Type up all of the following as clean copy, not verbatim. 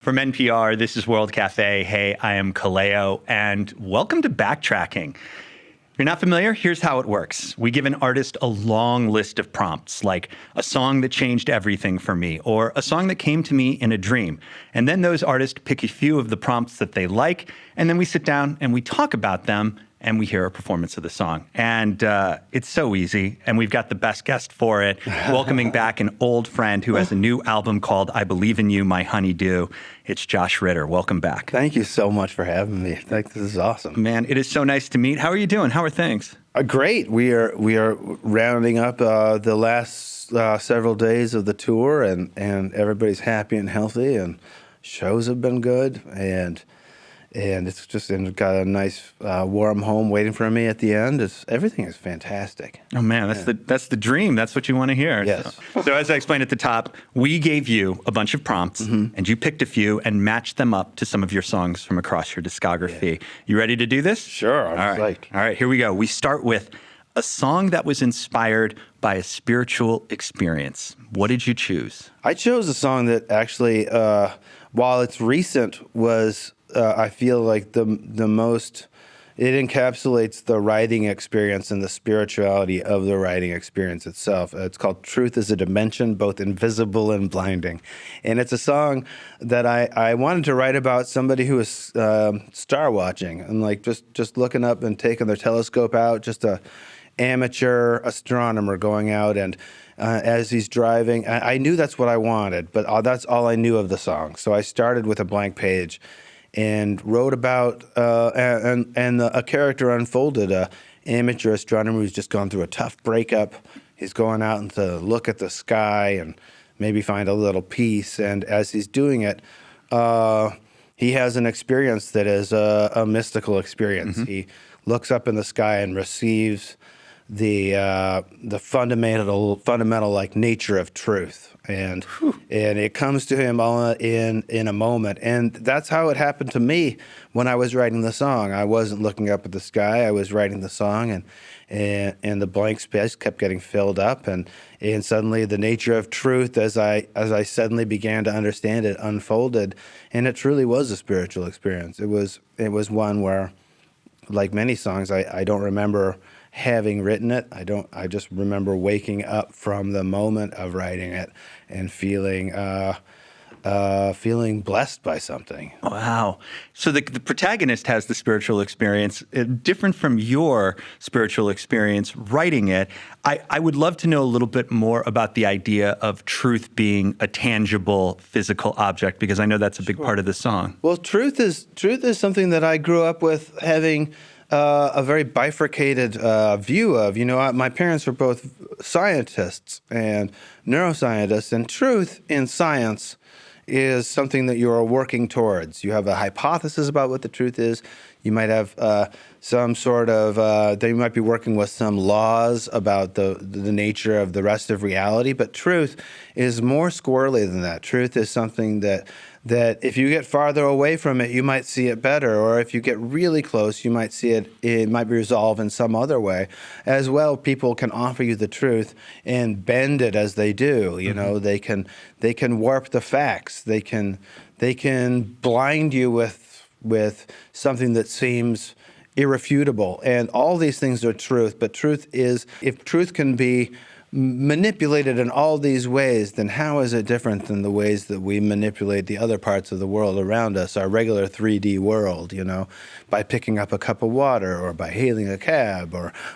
From NPR, this is World Cafe. Hey, I am Kaleo, and welcome to Backtracking. If you're not familiar, here's how it works. We give an artist a long list of prompts, like a song that changed everything for me, or a song that came to me in a dream. And then those artists pick a few of the prompts that they like, and then we sit down and we talk about them, and we hear a performance of the song. And it's so easy, and we've got the best guest for it, welcoming back an old friend who has a new album called I Believe in You, My Honeydew. It's Josh Ritter. Welcome back. Thank you so much for having me. This is awesome. Man, it is so nice to meet. How are you doing? How are things? Great. We are rounding up the last several days of the tour, and everybody's happy and healthy, and shows have been good, and it's just got a nice warm home waiting for me at the end. Everything is fantastic. Oh man, that's the dream. That's what you want to hear. Yes. So as I explained at the top, we gave you a bunch of prompts, and you picked a few and matched them up to some of your songs from across your discography. Yeah. You ready to do this? Sure. All right, here we go. We start with a song that was inspired by a spiritual experience. What did you choose? I chose a song that actually, while it's recent, was I feel like the most, it encapsulates the writing experience and the spirituality of the writing experience itself. It's called Truth is a Dimension, both invisible and blinding. And it's a song that I wanted to write about somebody who was star watching and like just looking up and taking their telescope out, just a amateur astronomer going out, and as he's driving, I knew that's what I wanted, but that's all I knew of the song. So I started with a blank page and wrote about, and a character unfolded, a amateur astronomer who's just gone through a tough breakup. He's going out and to look at the sky and maybe find a little peace. And as he's doing it, he has an experience that is a mystical experience. Mm-hmm. He looks up in the sky and receives the fundamental like nature of truth, and it comes to him all in a moment. And that's how it happened to me when I was writing the song. I wasn't looking up at the sky. I was writing the song, and the blank space kept getting filled up, and suddenly the nature of truth, as I suddenly began to understand it, unfolded, and it truly was a spiritual experience. It was one where, like many songs, I don't remember having written it. I just remember waking up from the moment of writing it and feeling blessed by something. Wow. So the protagonist has the spiritual experience, different from your spiritual experience writing it. I would love to know a little bit more about the idea of truth being a tangible physical object, because I know that's a big part of the song. Well, truth is something that I grew up with having a very bifurcated view of. You know, my parents were both scientists and neuroscientists, and truth in science is something that you are working towards. You have a hypothesis about what the truth is. You might have some sort of, they might be working with some laws about the nature of the rest of reality, but truth is more squirrely than that. Truth is something that if you get farther away from it, you might see it better, or if you get really close, you might see it might be resolved in some other way. As well, people can offer you the truth and bend it as they do. You know, they can warp the facts. They can blind you with something that seems irrefutable. And all these things are truth, but if truth can be manipulated in all these ways, then how is it different than the ways that we manipulate the other parts of the world around us, our regular 3D world, you know, by picking up a cup of water or by hailing a cab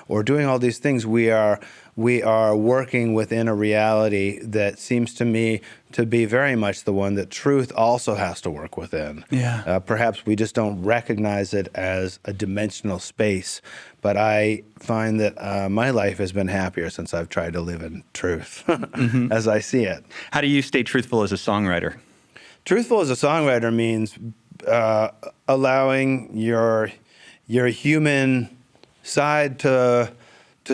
or doing all these things? We are working within a reality that seems to me to be very much the one that truth also has to work within. Yeah. Perhaps we just don't recognize it as a dimensional space, but I find that my life has been happier since I've tried to live in truth as I see it. How do you stay truthful as a songwriter? Truthful as a songwriter means allowing your human side to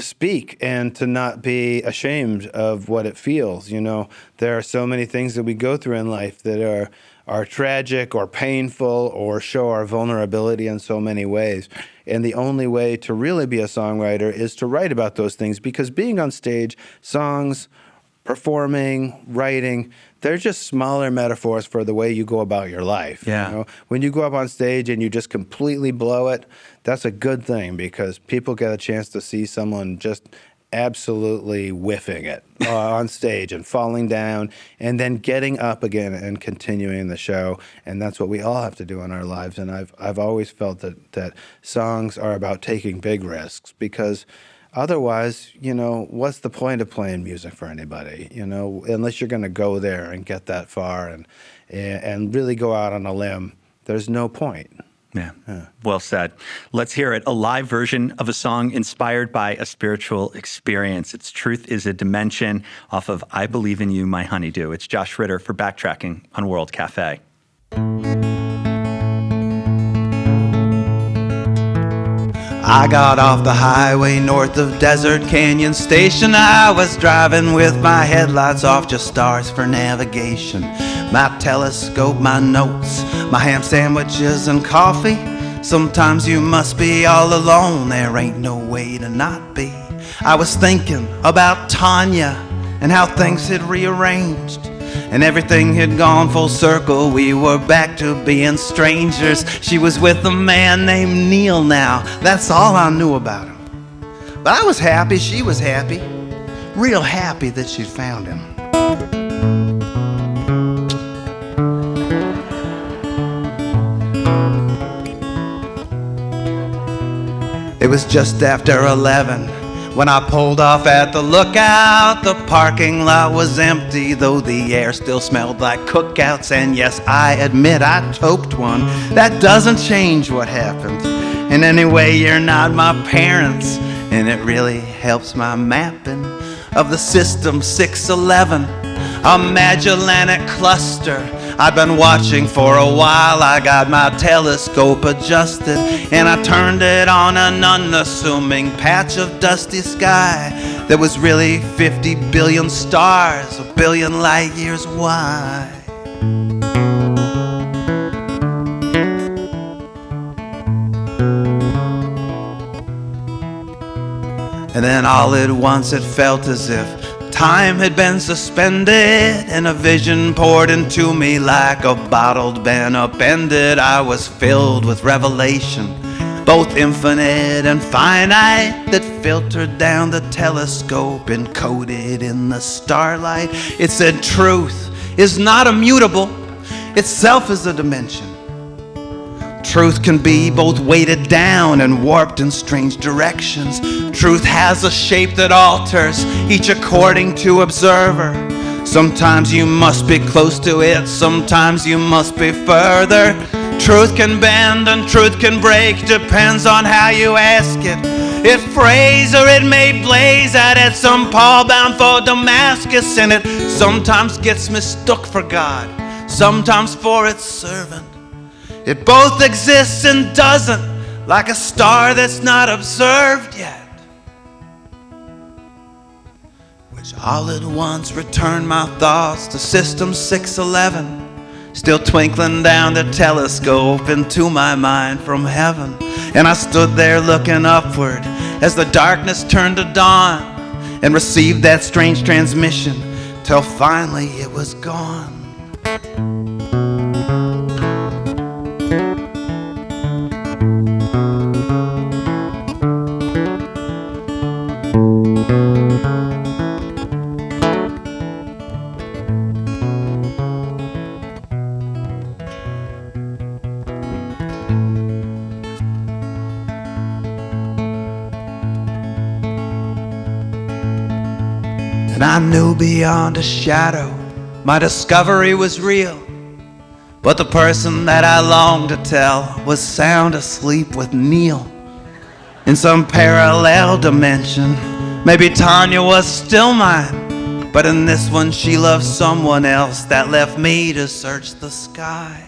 speak and to not be ashamed of what it feels. You know, there are so many things that we go through in life that are tragic or painful or show our vulnerability in so many ways. And the only way to really be a songwriter is to write about those things, because being on stage, songs, performing, writing, they're just smaller metaphors for the way you go about your life. Yeah. You know? When you go up on stage and you just completely blow it, that's a good thing because people get a chance to see someone just absolutely whiffing it on stage and falling down and then getting up again and continuing the show. And that's what we all have to do in our lives. And I've always felt that songs are about taking big risks because otherwise, you know, what's the point of playing music for anybody? You know, unless you're going to go there and get that far and really go out on a limb, there's no point. Yeah. Well said. Let's hear it. A live version of a song inspired by a spiritual experience. It's Truth is a Dimension off of I Believe in You, My Honeydew. It's Josh Ritter for Backtracking on World Cafe. I got off the highway north of Desert Canyon Station. I was driving with my headlights off, just stars for navigation. My telescope, my notes, my ham sandwiches and coffee. Sometimes you must be all alone, there ain't no way to not be. I was thinking about Tanya and how things had rearranged. And everything had gone full circle, we were back to being strangers. She was with a man named Neil now, that's all I knew about him. But I was happy, she was happy, real happy that she'd found him. It was just after 11 when I pulled off at the lookout. The parking lot was empty, though the air still smelled like cookouts. And yes, I admit I toped one. That doesn't change what happened. And anyway, you're not my parents, and it really helps my mapping of the system 611, a Magellanic cluster. I've been watching for a while. I got my telescope adjusted and I turned it on an unassuming patch of dusty sky that was really 50 billion stars, a billion light years wide. And then all at once it felt as if time had been suspended and a vision poured into me like a bottled been upended. I was filled with revelation, both infinite and finite, that filtered down the telescope, encoded in the starlight. It said truth is not immutable, itself is a dimension. Truth can be both weighted down and warped in strange directions. Truth has a shape that alters, each according to observer. Sometimes you must be close to it, sometimes you must be further. Truth can bend and truth can break, depends on how you ask it. It frays or it may blaze out at some Paul bound for Damascus, and it sometimes gets mistook for God, sometimes for its servant. It both exists and doesn't, like a star that's not observed yet, which all at once returned my thoughts to System 611, still twinkling down the telescope into my mind from heaven. And I stood there looking upward as the darkness turned to dawn and received that strange transmission till finally it was gone. And I knew beyond a shadow my discovery was real, but the person that I longed to tell was sound asleep with Neil in some parallel dimension. Maybe Tanya was still mine, but in this one she loved someone else that left me to search the sky.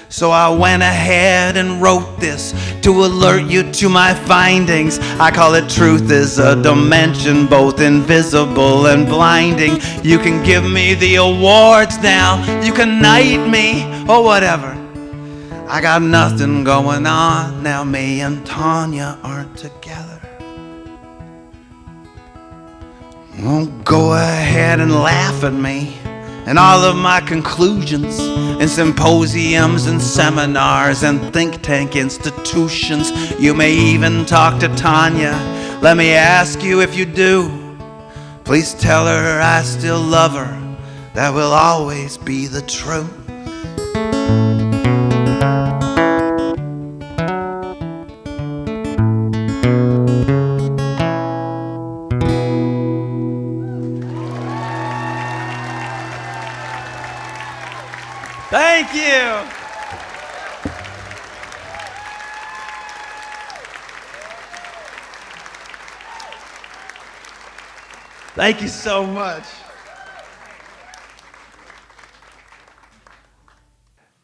So I went ahead and wrote this to alert you to my findings. I call it Truth is a Dimension, both invisible and blinding. You can give me the awards now, you can knight me or whatever. I got nothing going on now, me and Tanya aren't together. Oh, go ahead and laugh at me, and all of my conclusions in symposiums and seminars and think tank institutions. You may even talk to Tanya. Let me ask you, if you do, please tell her I still love her. That will always be the truth. Thank you. Thank you so much.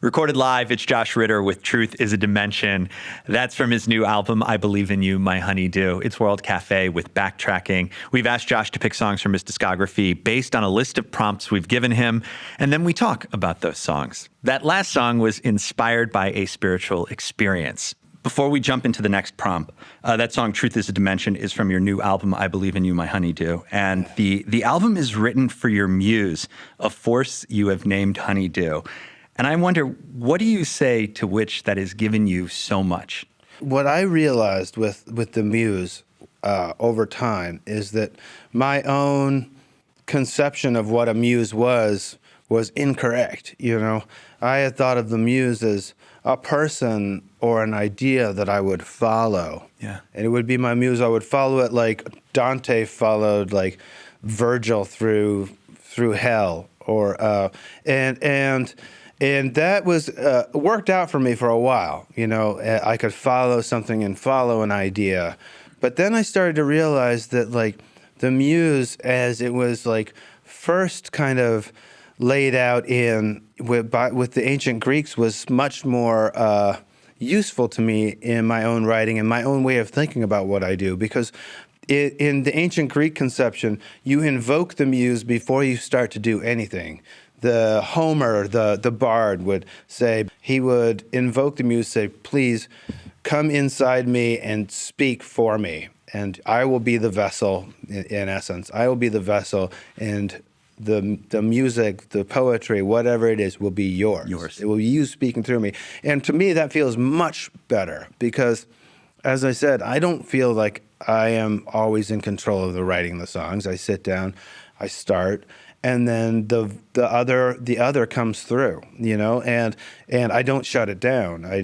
Recorded live, it's Josh Ritter with Truth is a Dimension. That's from his new album, I Believe in You, My Honeydew. It's World Cafe with Backtracking. We've asked Josh to pick songs from his discography based on a list of prompts we've given him, and then we talk about those songs. That last song was inspired by a spiritual experience. Before we jump into the next prompt, that song, Truth is a Dimension, is from your new album, I Believe in You, My Honeydew. And the album is written for your muse, a force you have named Honeydew. And I wonder, what do you say to which that has given you so much? What I realized with the muse over time is that my own conception of what a muse was incorrect. You know, I had thought of the muse as a person or an idea that I would follow. Yeah. And it would be my muse. I would follow it like Dante followed like Virgil through hell, or and that was worked out for me for a while. You know, I could follow something and follow an idea. But then I started to realize that, like, the muse, as it was, like, first kind of laid out with the ancient Greeks, was much more useful to me in my own writing and my own way of thinking about what I do. Because in the ancient Greek conception, you invoke the muse before you start to do anything. The Homer, the bard, would say, he would invoke the muse, say, please come inside me and speak for me. And I will be the vessel, in essence. I will be the vessel, and the music, the poetry, whatever it is, will be yours. It will be you speaking through me. And to me, that feels much better because, as I said, I don't feel like I am always in control of the writing of the songs. I sit down, I start, and then the other comes through, you know, and I don't shut it down. I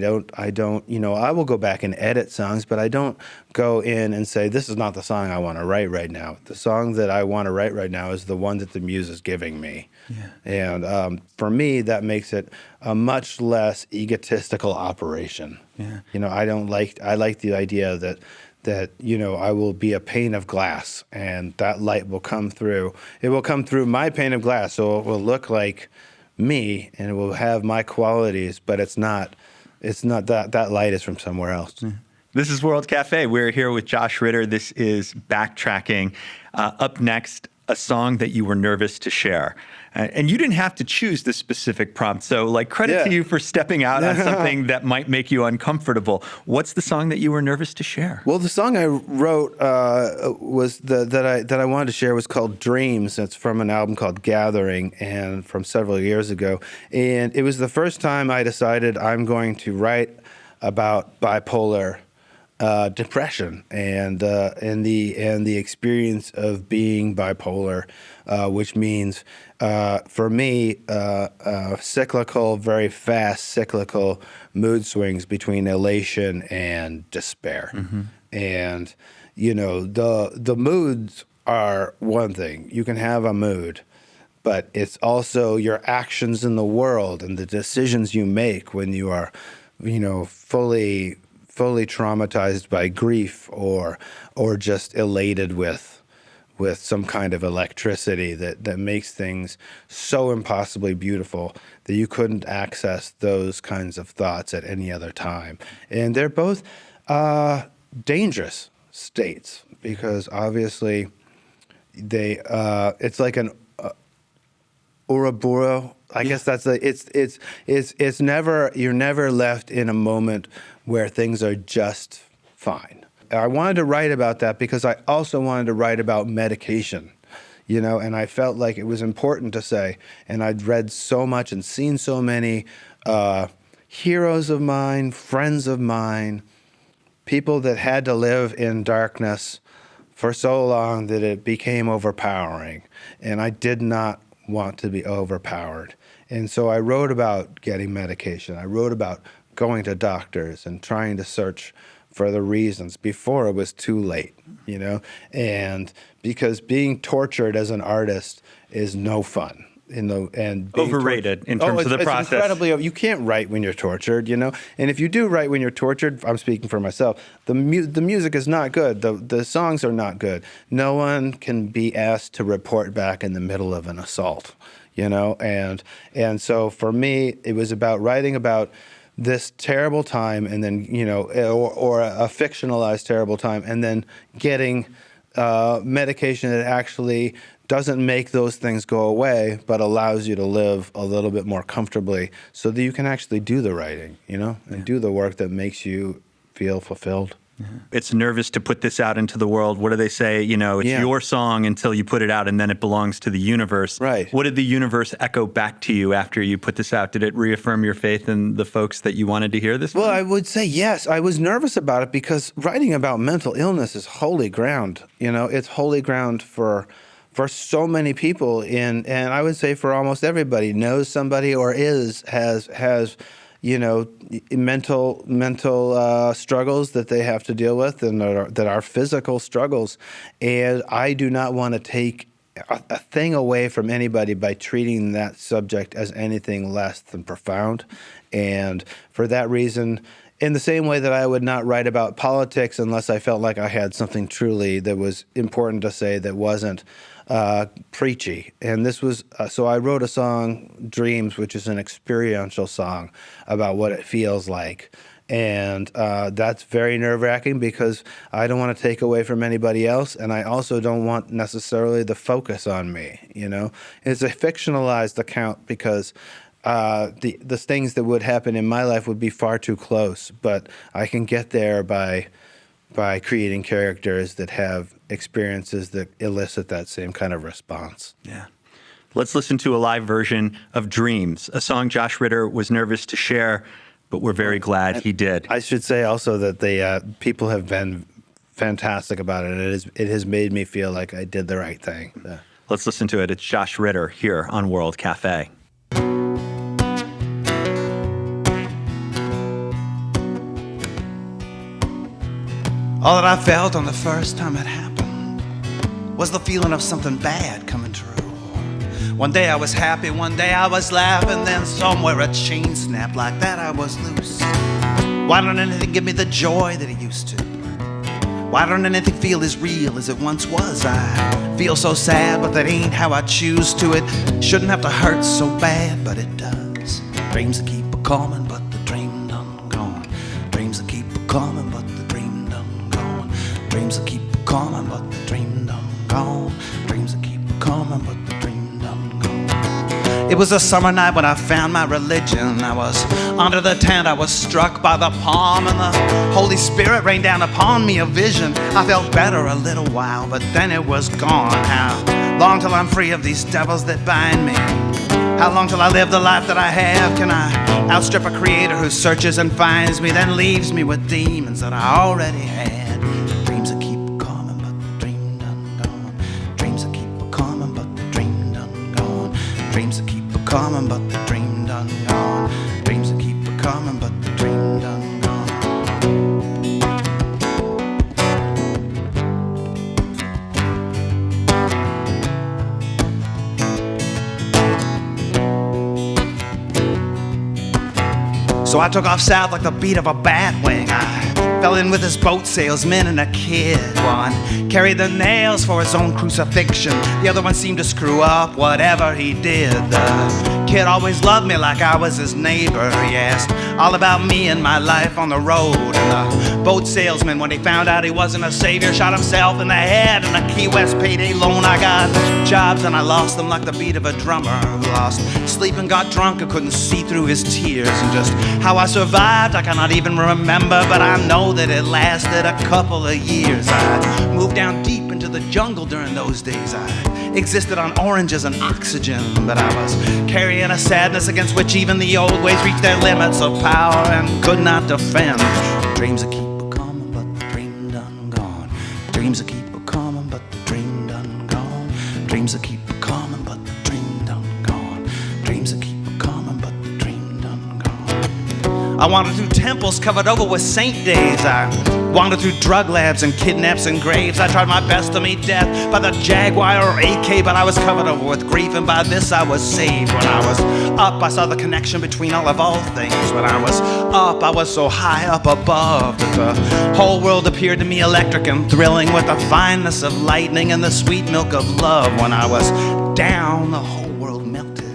don't, you know, I will go back and edit songs, but I don't go in and say, this is not the song I want to write right now. The song that I want to write right now is the one that the muse is giving me. Yeah. And for me, that makes it a much less egotistical operation. Yeah. You know, I like the idea that, you know, I will be a pane of glass and that light will come through. It will come through my pane of glass, so it will look like me and it will have my qualities, but it's not that light is from somewhere else. Yeah. This is World Cafe. We're here with Josh Ritter. This is Backtracking. Up next, a song that you were nervous to share. And you didn't have to choose this specific prompt. So, like, credit to you for stepping out on something that might make you uncomfortable. What's the song that you were nervous to share? Well, the song I wrote was that I wanted to share was called Dreams. It's from an album called Gathering, and from several years ago. And it was the first time I decided I'm going to write about bipolar depression and the experience of being bipolar, which means for me cyclical, very fast cyclical mood swings between elation and despair. Mm-hmm. And you know, the moods are one thing. You can have a mood, but it's also your actions in the world and the decisions you make when you are, you know, fully traumatized by grief or just elated with some kind of electricity that makes things so impossibly beautiful that you couldn't access those kinds of thoughts at any other time. And they're both dangerous states because obviously they it's like an Ouroboros. I guess that's it's never, you're never left in a moment where things are just fine. I wanted to write about that because I also wanted to write about medication. and I felt like it was important to say. And I'd read so much and seen so many heroes of mine, friends of mine, people that had to live in darkness for so long that it became overpowering. And I did not want to be overpowered. And so I wrote about getting medication. I wrote about going to doctors and trying to search for the reasons before it was too late, and because being tortured as an artist is no fun. And overrated in terms of the process. Incredibly, you can't write when you're tortured, And if you do write when you're tortured, I'm speaking for myself, the music is not good. The songs are not good. No one can be asked to report back in the middle of an assault, And so for me, it was about writing about this terrible time, and then or a fictionalized terrible time, and then getting medication that actually doesn't make those things go away, but allows you to live a little bit more comfortably so that you can actually do the writing, and do the work that makes you feel fulfilled. It's nervous to put this out into the world. What do they say? It's your song until you put it out, and then it belongs to the universe. Right. What did the universe echo back to you after you put this out? Did it reaffirm your faith in the folks that you wanted to hear this from? Well, I would say yes. I was nervous about it because writing about mental illness is holy ground. It's holy ground for so many people, and I would say for almost everybody, knows somebody or has mental struggles that they have to deal with, and that are physical struggles. And I do not want to take a thing away from anybody by treating that subject as anything less than profound. And for that reason, in the same way that I would not write about politics unless I felt like I had something truly that was important to say that wasn't preachy. And this was, so I wrote a song, Dreams, which is an experiential song about what it feels like. And that's very nerve-wracking because I don't want to take away from anybody else, and I also don't want necessarily the focus on me, It's a fictionalized account because the things that would happen in my life would be far too close, but I can get there by creating characters that have experiences that elicit that same kind of response. Yeah. Let's listen to a live version of Dreams, a song Josh Ritter was nervous to share, but we're very glad he did. I should say also that the people have been fantastic about it. It has made me feel like I did the right thing. Let's listen to it. It's Josh Ritter here on World Cafe. All that I felt on the first time it happened was the feeling of something bad coming true. One day I was happy, one day I was laughing, then somewhere a chain snapped, like that I was loose. Why don't anything give me the joy that it used to? Why don't anything feel as real as it once was? I feel so sad, but that ain't how I choose to. It shouldn't have to hurt so bad, but it does. Dreams that keep a-coming, but the dream done gone. Dreams that keep a-coming, but the dream done gone. Dreams that keep a-coming, but the dream done gone. Dreams that keep a-coming, but the dream done gone. It was a summer night when I found my religion. I was under the tent, I was struck by the palm, and the Holy Spirit rained down upon me a vision. I felt better a little while, but then it was gone. How long till I'm free of these devils that bind me? How long till I live the life that I have? Can I outstrip a creator who searches and finds me, then leaves me with demons that I already had? Dreams that keep coming, but the dream done gone. Dreams that keep coming, but the dream done gone. Dreams that keep coming, but the dream done gone. Dreams that keep coming, but the dream done gone. So I took off south like the beat of a bat wing. I fell in with this boat salesman and a kid. One carried the nails for his own crucifixion. The other one seemed to screw up whatever he did. The kid always loved me like I was his neighbor. He asked all about me and my life on the road. And the boat salesman, when he found out he wasn't a savior, shot himself in the head. And the Key West payday loan, I got jobs and I lost them like the beat of a drummer who lost sleep and got drunk and couldn't see through his tears. And just how I survived, I cannot even remember, but I know that it lasted a couple of years. I moved down deep into the jungle during those days. I existed on oranges and oxygen. But I was carrying a sadness against which even the old ways reached their limits of power and could not defend. Dreams that keep a coming, but the dream done gone. Dreams that keep a coming, but the dream done gone. Dreams that keep a coming, but the dream done gone. Dreams that keep a coming, but the dream done gone. I wandered through temples covered over with saint days. I wandered through drug labs and kidnaps and graves. I tried my best to meet death by the Jaguar or AK, but I was covered over with grief, and by this I was saved. When I was up, I saw the connection between all things. When I was up, I was so high up above that the whole world appeared to me electric and thrilling with the fineness of lightning and the sweet milk of love. When I was down, the whole world melted,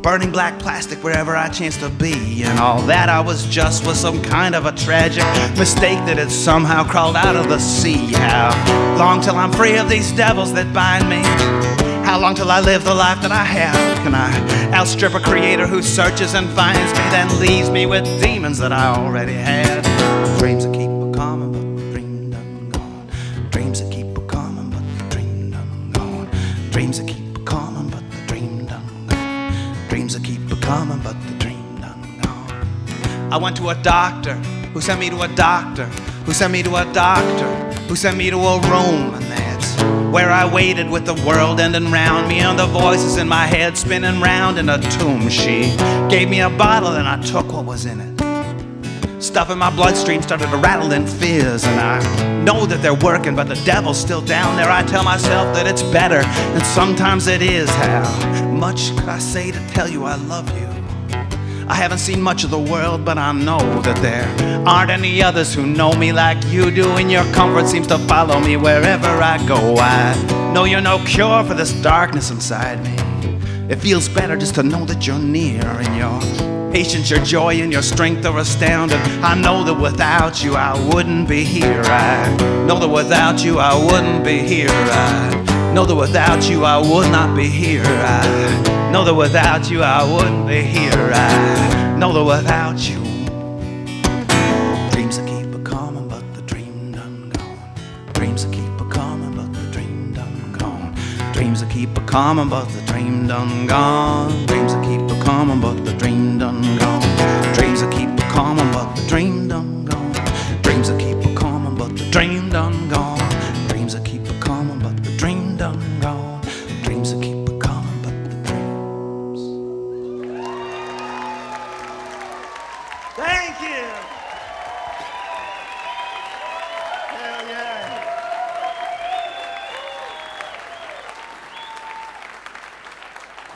burning black plastic wherever I chanced to be. And all that I was just was some kind of a tragic mistake that had somehow crawled out of the sea. How long till I'm free of these devils that bind me? How long till I live the life that I have? Can I outstrip a creator who searches and finds me, then leaves me with demons that I already had? Dreams that keep a coming, but the dream done gone. Dreams that keep a coming, but the dream done gone. Dreams that keep a coming, but the dream done gone. Dreams that keep a coming, but the dream done gone. I went to a doctor who sent me to a doctor who sent me to a doctor who sent me to a room, and that's where I waited with the world ending round me and the voices in my head spinning round in a tomb. She gave me a bottle and I took what was in it. Stuff in my bloodstream started to rattle in fizz, and I know that they're working, but the devil's still down there. I tell myself that it's better, and sometimes it is. How much could I say to tell you I love you? I haven't seen much of the world, but I know that there aren't any others who know me like you do, and your comfort seems to follow me wherever I go. I know you're no cure for this darkness inside me. It feels better just to know that you're near, and your patience, your joy, and your strength are astounding. I know that without you I wouldn't be here. I know that without you I wouldn't be here. I know that without you I would not be here. I know that without you I wouldn't be here. I know that without you. Dreams that keep a coming, but the dream done gone. Dreams that keep a coming, but the dream done gone. Dreams that keep a coming, but the dream done gone. Dreams that keep a coming, but the dream done gone. Dreams that keep a coming, but the dream done gone. Dreams that keep a coming, but the dream done gone. Dreams that keep a coming, but the dream done gone. Dreams that keep a coming, but the dreams. Thank you. Hell yeah.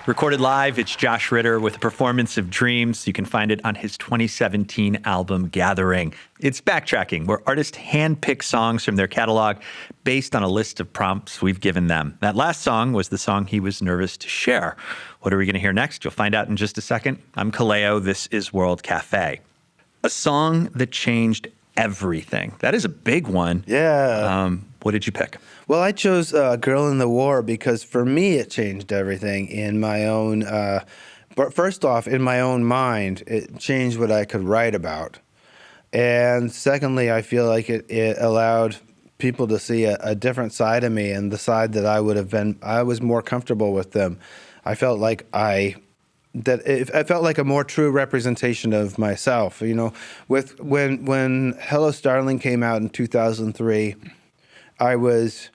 Recorded live, it's Josh Ritter with a performance of Dreams. You can find it on his 2017 album, Gathering. It's Backtracking, where artists handpick songs from their catalog based on a list of prompts we've given them. That last song was the song he was nervous to share. What are we going to hear next? You'll find out in just a second. I'm Kaleo. This is World Cafe. A song that changed everything. That is a big one. Yeah. What did you pick? Well, I chose Girl in the War because for me it changed everything in my own, but first off, in my own mind, it changed what I could write about. And secondly, I feel like it allowed people to see a different side of me, and the side that I was more comfortable with them. I felt like I felt like a more true representation of myself. You know, when Hello Starling came out in 2003, I was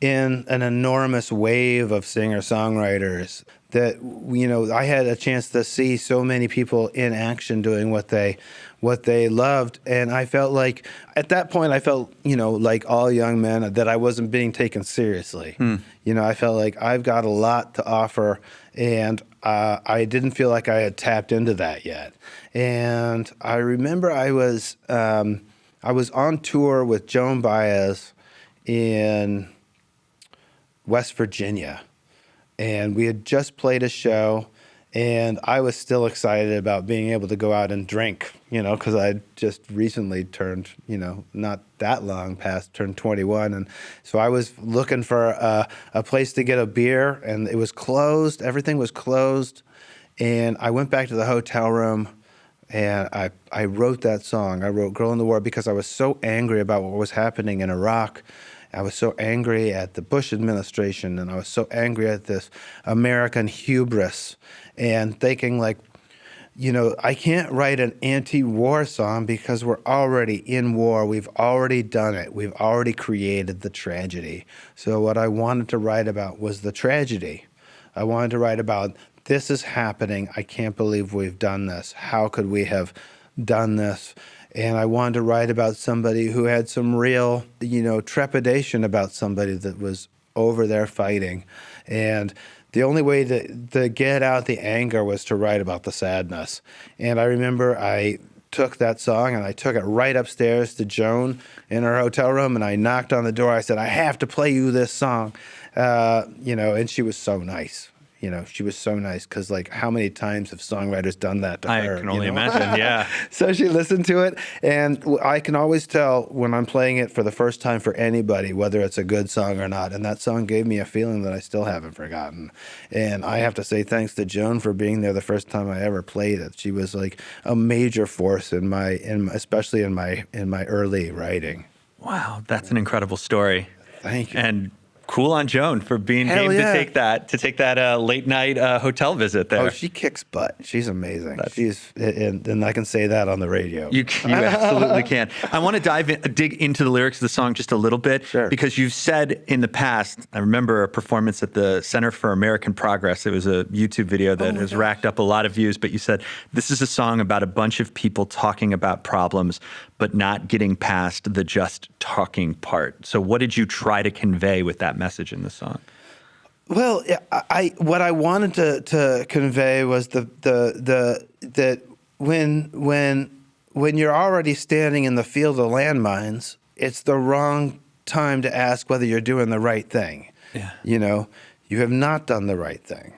in an enormous wave of singer-songwriters that, you know, I had a chance to see so many people in action doing what they loved. And I felt like, at that point, I felt, you know, like all young men, that I wasn't being taken seriously. You know, I felt like I've got a lot to offer, and I didn't feel like I had tapped into that yet. And I remember I was on tour with Joan Baez in West Virginia, and we had just played a show, and I was still excited about being able to go out and drink, you know, because I'd just recently turned, you know, not that long past, turned 21, and so I was looking for a place to get a beer, and it was closed. Everything was closed, and I went back to the hotel room, and I wrote that song. I wrote Girl in the War because I was so angry about what was happening in Iraq. I was so angry at the Bush administration, and I was so angry at this American hubris, and thinking like, I can't write an anti-war song because we're already in war. We've already done it. We've already created the tragedy. So what I wanted to write about was the tragedy. I wanted to write about, this is happening. I can't believe we've done this. How could we have done this? And I wanted to write about somebody who had some real, trepidation about somebody that was over there fighting. And the only way to get out the anger was to write about the sadness. And I remember I took that song and I took it right upstairs to Joan in her hotel room, and I knocked on the door. I said, I have to play you this song. And she was so nice. She was so nice, because like, how many times have songwriters done that to her? I can only imagine, yeah. So she listened to it, and I can always tell when I'm playing it for the first time for anybody, whether it's a good song or not. And that song gave me a feeling that I still haven't forgotten. And I have to say thanks to Joan for being there the first time I ever played it. She was like a major force especially in my early writing. Wow, that's an incredible story. Thank you. And cool on Joan for being Hell game yeah. to take that late night hotel visit there. Oh, she kicks butt. She's amazing. And I can say that on the radio. You absolutely can. I want to dig into the lyrics of the song just a little bit, Sure. because you've said in the past, I remember a performance at the Center for American Progress. It was a YouTube video that has racked up a lot of views, but you said, this is a song about a bunch of people talking about problems, but not getting past the just talking part. So what did you try to convey with that message in the song? Well, what I wanted to convey was that when you're already standing in the field of landmines, it's the wrong time to ask whether you're doing the right thing. Yeah. You have not done the right thing.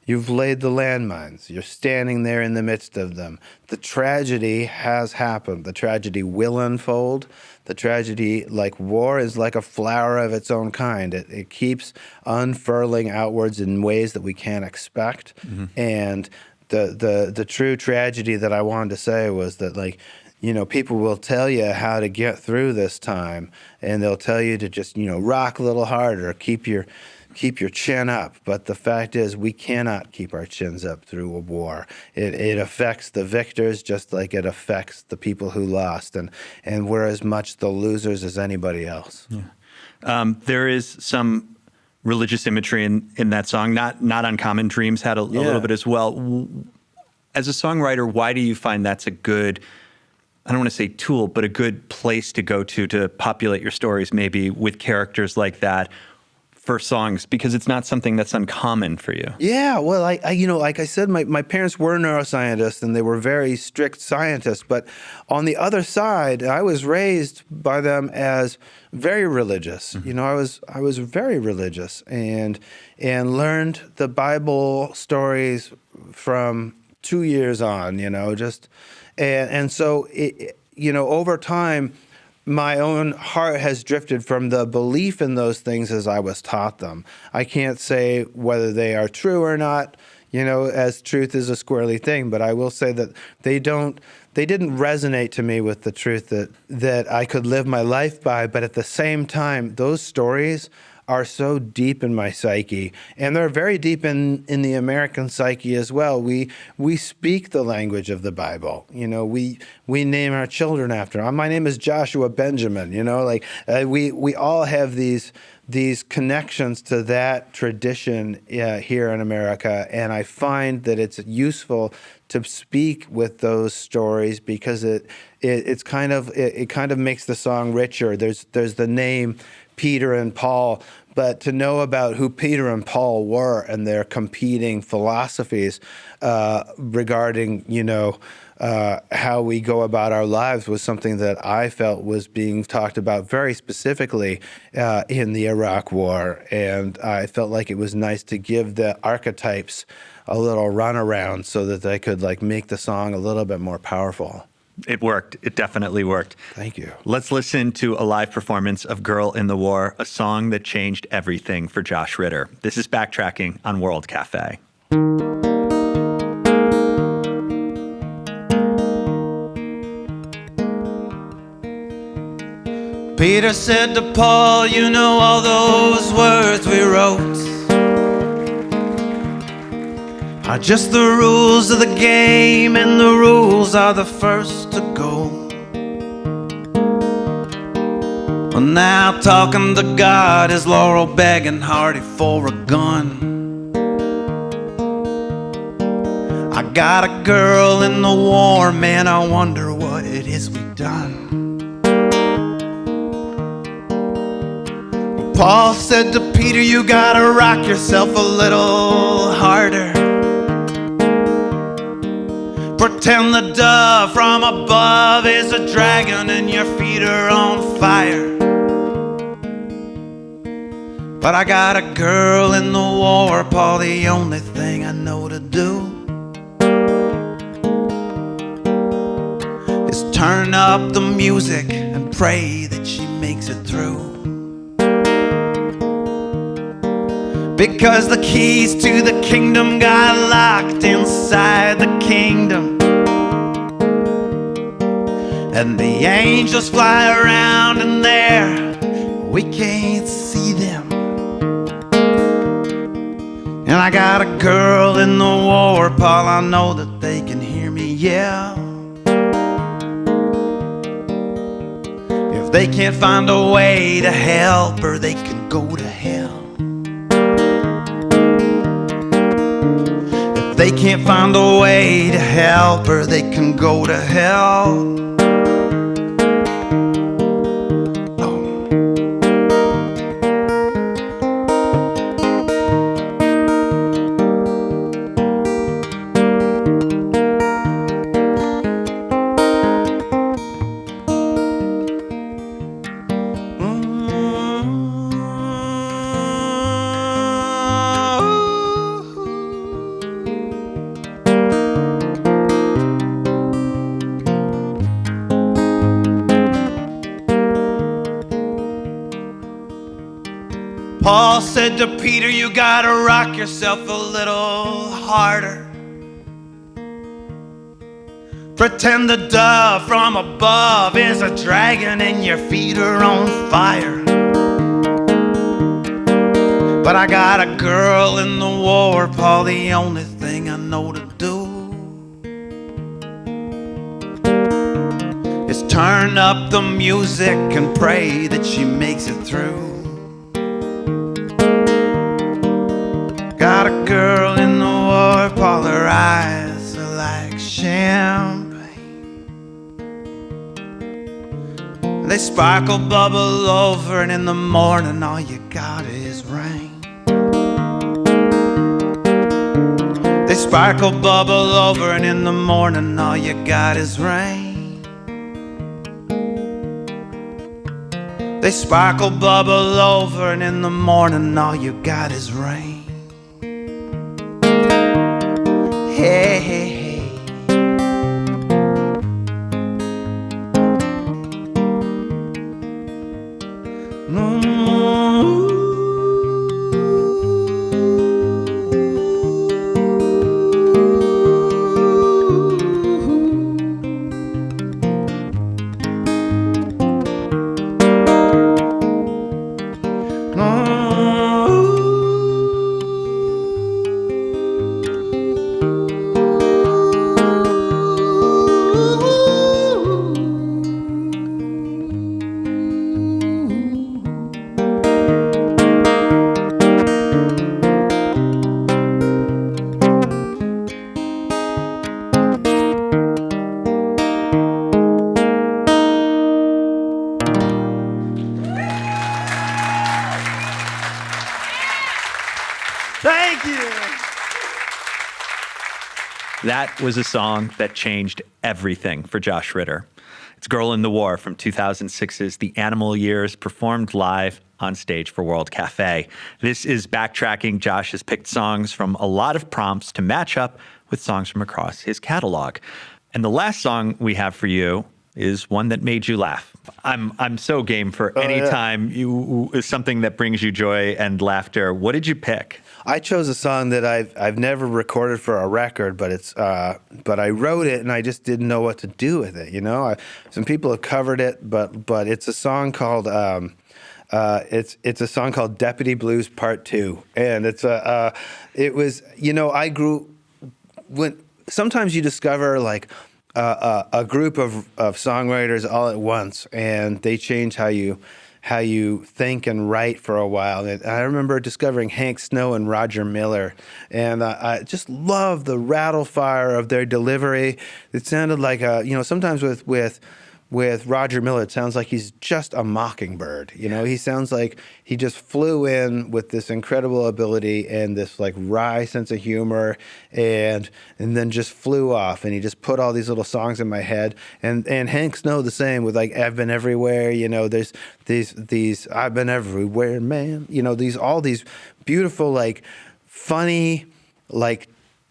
You've laid the landmines. You're standing there in the midst of them. The tragedy has happened. The tragedy will unfold. The tragedy, like war, is like a flower of its own kind. It keeps unfurling outwards in ways that we can't expect. Mm-hmm. And the true tragedy that I wanted to say was that, like, people will tell you how to get through this time, and they'll tell you to just, rock a little harder, keep your chin up. But the fact is, we cannot keep our chins up through a war. It affects the victors just like it affects the people who lost. And we're as much the losers as anybody else. Yeah. There is some religious imagery in that song, not uncommon. Dreams had a little bit as well. As a songwriter, why do you find that's a good, I don't want to say tool, but a good place to go to populate your stories, maybe with characters like that, for songs, because it's not something that's uncommon for you? Yeah, well, I like I said, my parents were neuroscientists, and they were very strict scientists. But on the other side, I was raised by them as very religious. Mm-hmm. I was very religious, and learned the Bible stories from 2 years on. And so over time, my own heart has drifted from the belief in those things as I was taught them. I can't say whether they are true or not, as truth is a squirrely thing, but I will say that they didn't resonate to me with the truth that I could live my life by. But at the same time, those stories are so deep in my psyche, and they're very deep in the American psyche as well. We speak the language of the Bible. We name our children after. My name is Joshua Benjamin. We all have these connections to that tradition here in America, and I find that it's useful to speak with those stories because it kind of makes the song richer. There's the name Peter and Paul, but to know about who Peter and Paul were and their competing philosophies regarding, how we go about our lives was something that I felt was being talked about very specifically in the Iraq War. And I felt like it was nice to give the archetypes a little runaround so that they could make the song a little bit more powerful. It worked. It definitely worked. Thank you. Let's listen to a live performance of Girl in the War, a song that changed everything for Josh Ritter. This is Backtracking on World Cafe. Peter said to Paul, you know all those words we wrote are just the rules of the game, and the rules are the first to go. Well, now talking to God is Laurel begging Hardy for a gun. I got a girl in the war, man, I wonder what it is we've done. Paul said to Peter, you gotta rock yourself a little harder. Pretend the dove from above is a dragon and your feet are on fire. But I got a girl in the war, Paul, the only thing I know to do is turn up the music and pray that she makes it through. Because the keys to the kingdom got locked inside the kingdom, and the angels fly around in there, we can't see them. And I got a girl in the war, Paul, I know that they can hear me yell. If they can't find a way to help her, they can go to hell. If they can't find a way to help her, they can go to hell. Paul said to Peter, you gotta rock yourself a little harder. Pretend the dove from above is a dragon and your feet are on fire. But I got a girl in the war, Paul, the only thing I know to do is turn up the music and pray that she makes it through. Got a girl in the war, Paul, her eyes are like champagne. They sparkle, bubble over, and in the morning all you got is rain. They sparkle, bubble over, and in the morning all you got is rain. They sparkle, bubble over, and in the morning all you got is rain. Hey, hey, hey. Thank you. That was a song that changed everything for Josh Ritter. It's Girl in the War from 2006's The Animal Years, performed live on stage for World Cafe. This is Backtracking. Josh has picked songs from a lot of prompts to match up with songs from across his catalog. And the last song we have for you is one that made you laugh. I'm so game for any time you something that brings you joy and laughter. What did you pick? I chose a song that I've never recorded for a record, but but I wrote it and I just didn't know what to do with it. Some people have covered it, but it's a song called it's a song called Deputy Blues Part 2, and I grew when sometimes you discover like a group of songwriters all at once, and they change how you think and write for a while. And I remember discovering Hank Snow and Roger Miller, and I just love the rattle fire of their delivery. It sounded like sometimes with Roger Miller, it sounds like he's just a mockingbird. He sounds like he just flew in with this incredible ability and this like wry sense of humor, and then just flew off. And he just put all these little songs in my head. And Hank Snow the same with like I've Been Everywhere. There's these I've Been Everywhere, man. All these beautiful like funny like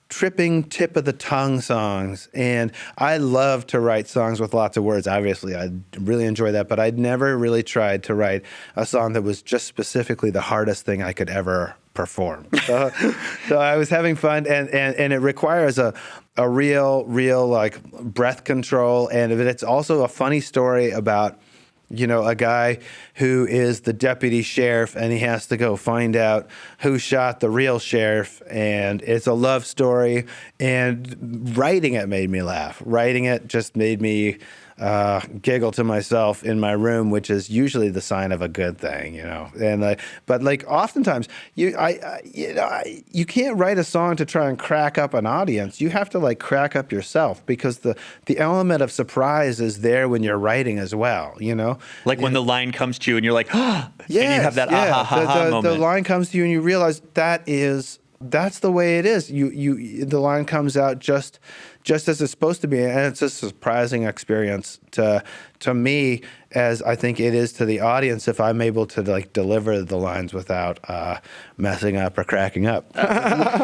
tripping tip of the tongue songs. And I love to write songs with lots of words. Obviously, I really enjoy that, but I'd never really tried to write a song that was just specifically the hardest thing I could ever perform. So I was having fun, and it requires a real like breath control, and it's also a funny story about a guy who is the deputy sheriff, and he has to go find out who shot the real sheriff, and it's a love story. And writing it made me laugh. Writing it just made me giggle to myself in my room, which is usually the sign of a good thing, And but like oftentimes you can't write a song to try and crack up an audience. You have to like crack up yourself, because the element of surprise is there when you're writing as well, Like when the line comes to you and you're like, ah, yes, and you have that moment. The line comes to you and you realize that's the way it is. The line comes out just as it's supposed to be, and it's a surprising experience to me, as I think it is to the audience, if I'm able to like deliver the lines without messing up or cracking up.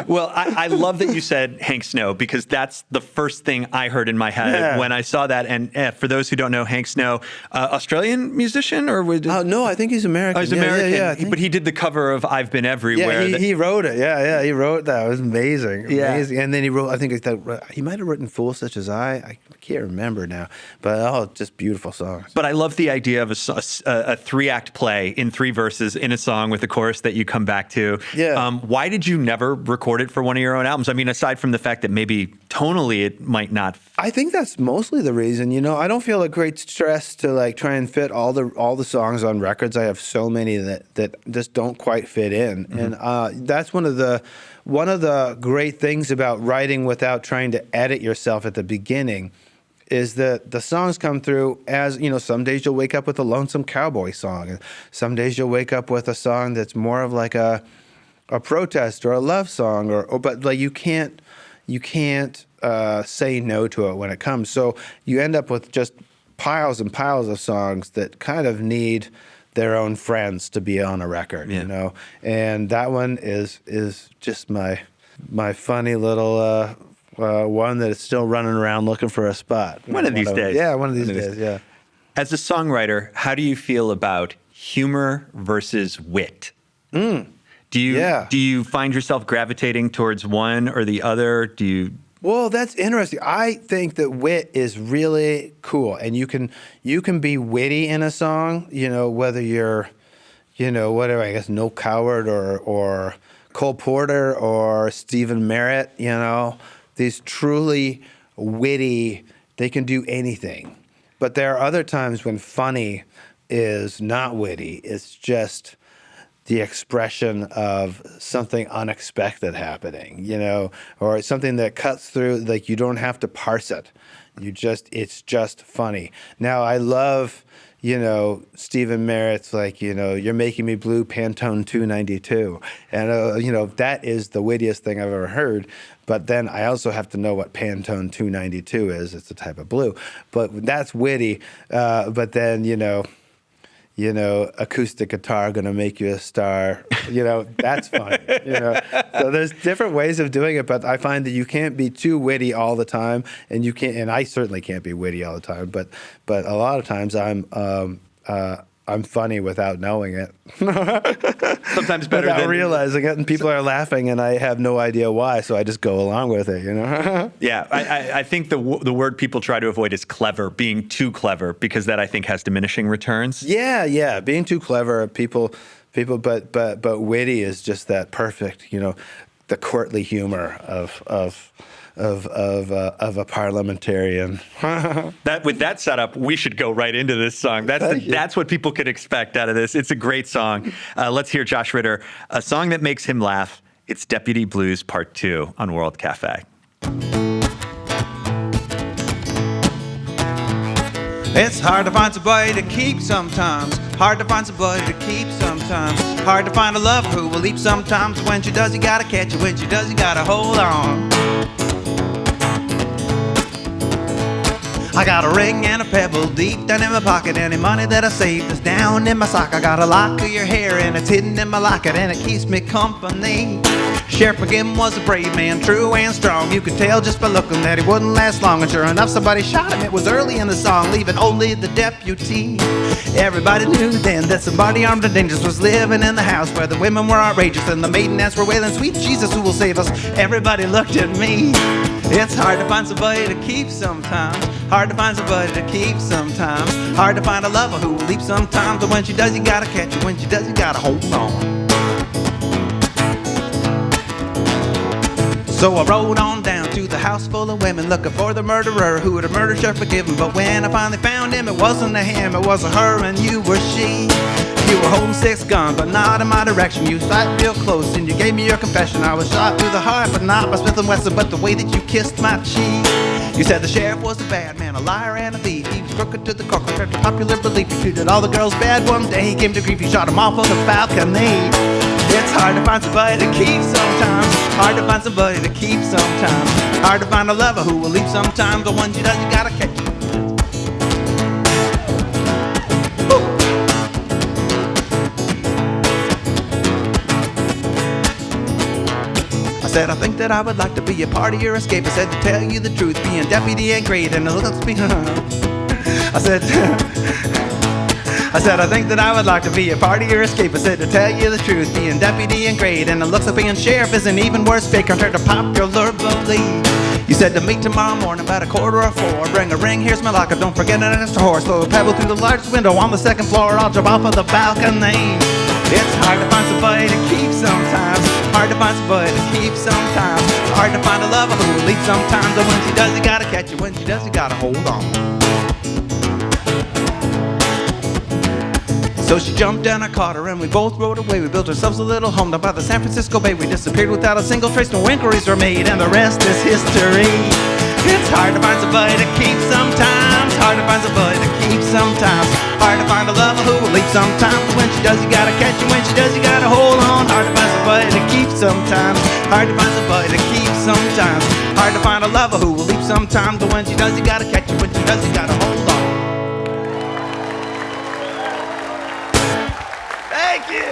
Well, I love that you said Hank Snow, because that's the first thing I heard in my head when I saw that. And for those who don't know, Hank Snow, Australian musician, or no, I think he's American. Oh, he's American. Yeah, but he did the cover of "I've Been Everywhere." Yeah, he wrote it. Yeah, he wrote that. It was amazing. Yeah. Amazing. And then he wrote, I think he might have written "Fools Such as I can't remember now, but just beautiful songs. But I love the idea of a 3-act play in 3 verses in a song with a chorus that you come back to. Yeah. Why did you never record it for one of your own albums? I mean, aside from the fact that maybe tonally it might not. I think that's mostly the reason. I don't feel a great stress to like try and fit all the songs on records. I have so many that just don't quite fit in, and that's one of the great things about writing without trying to edit yourself at the beginning. Is that the songs come through as, some days you'll wake up with a Lonesome Cowboy song, and some days you'll wake up with a song that's more of like a protest or a love song, but like you can't say no to it when it comes. So you end up with just piles and piles of songs that kind of need their own friends to be on a record, And that one is just my funny little one that is still running around looking for a spot. One of these days. Yeah, one of these days, yeah. As a songwriter, how do you feel about humor versus wit? Do you find yourself gravitating towards one or the other? Well, that's interesting. I think that wit is really cool, and you can be witty in a song, whether you're, whatever, I guess, Noel Coward or Cole Porter or Stephen Merritt, these truly witty, they can do anything. But there are other times when funny is not witty. It's just the expression of something unexpected happening, or something that cuts through, like you don't have to parse it. It's just funny. Now, I love, Stephen Merritt's like, You're Making Me Blue, Pantone 292. And, that is the wittiest thing I've ever heard. But then I also have to know what Pantone 292 is. It's a type of blue. But that's witty. But then, acoustic guitar gonna make you a star. That's funny. So there's different ways of doing it, but I find that you can't be too witty all the time, and you can't. And I certainly can't be witty all the time. But a lot of times I'm I'm funny without knowing it. Sometimes better without than realizing it, and people are laughing, and I have no idea why, so I just go along with it, Yeah, I think the word people try to avoid is clever, being too clever, because that I think has diminishing returns. Yeah, being too clever, people, but witty is just that perfect, the courtly humor of a parliamentarian. With that setup, we should go right into this song. That's what people could expect out of this. It's a great song. Let's hear Josh Ritter, a song that makes him laugh. It's Deputy Blues Part 2 on World Cafe. It's hard to find somebody to keep sometimes. Hard to find somebody to keep sometimes. Hard to find a lover who will leap sometimes. When she does, you gotta catch it. When she does, you gotta hold on. I got a ring and a pebble deep down in my pocket. Any money that I saved is down in my sock. I got a lock of your hair and it's hidden in my locket, and it keeps me company. Sheriff McGinn was a brave man, true and strong. You could tell just by looking that he wouldn't last long. And sure enough, somebody shot him. It was early in the song, leaving only the deputy. Everybody knew then that somebody armed and dangerous was living in the house where the women were outrageous and the maidenettes were wailing, sweet Jesus, who will save us? Everybody looked at me. It's hard to find somebody to keep sometimes. Hard to find somebody to keep sometimes. Hard to find a lover who will leap sometimes. But when she does, you gotta catch her. When she does, you gotta hold on. So I rode on down to the house full of women, looking for the murderer who would have murdered Sheriff McGinn. But when I finally found him, it wasn't a him, it was a her, and you were she. You were holding 6 guns, but not in my direction. You sat real close and you gave me your confession. I was shot through the heart, but not by Smith & Wesson, but the way that you kissed my cheek. You said the sheriff was a bad man, a liar and a thief. He was crooked to the core, contrary to popular belief. He treated all the girls bad. One day he came to grief, he shot him off on the balcony. It's hard to find somebody to keep sometimes. Hard to find somebody to keep sometimes. Hard to find a lover who will leap sometimes. But when she does, you gotta catch her. I said, I think that I would like to be a part of your escape. I said, to tell you the truth, being deputy ain't great, and let's be I said, I think that I would like to be a part of your escape. I said, to tell you the truth, being deputy ain't great, and it looks like being sheriff is an even worse fate compared to popular belief. You said to meet tomorrow morning about 3:45. Bring a ring, here's my locker, don't forget an extra horse. Throw a pebble through the largest window on the 2nd floor. I'll jump off of the balcony. It's hard to find somebody to keep sometimes. Hard to find somebody to keep sometimes. Hard to find a lover who will leap sometimes. But when she does, you gotta catch her. When she does, you gotta hold on. So she jumped down, I caught her, and we both rode away. We built ourselves a little home down by the San Francisco Bay. We disappeared without a single trace, no inquiries were made, and the rest is history. It's hard to find somebody to keep sometimes. Hard to find somebody to keep sometimes. Hard to find a lover who will leap sometimes. But when she does, you gotta catch her. When she does, you gotta hold on. Hard to find somebody to keep sometimes. Hard to find somebody to keep sometimes. Hard to find a lover who will leap sometimes. But when she does, you gotta catch her. When she does, you gotta hold on. Thank you.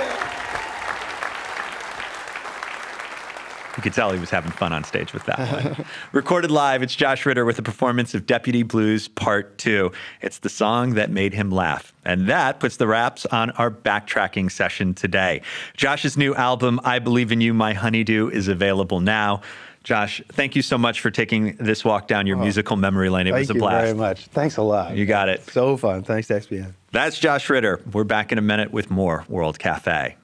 You could tell he was having fun on stage with that one. Recorded live, it's Josh Ritter with a performance of Deputy Blues Part 2. It's the song that made him laugh. And that puts the wraps on our backtracking session today. Josh's new album, I Believe in You, My Honeydew, is available now. Josh, thank you so much for taking this walk down your musical memory lane. It was a blast. Thank you very much. Thanks a lot. You got it. So fun. Thanks, XBN. That's Josh Ritter. We're back in a minute with more World Cafe.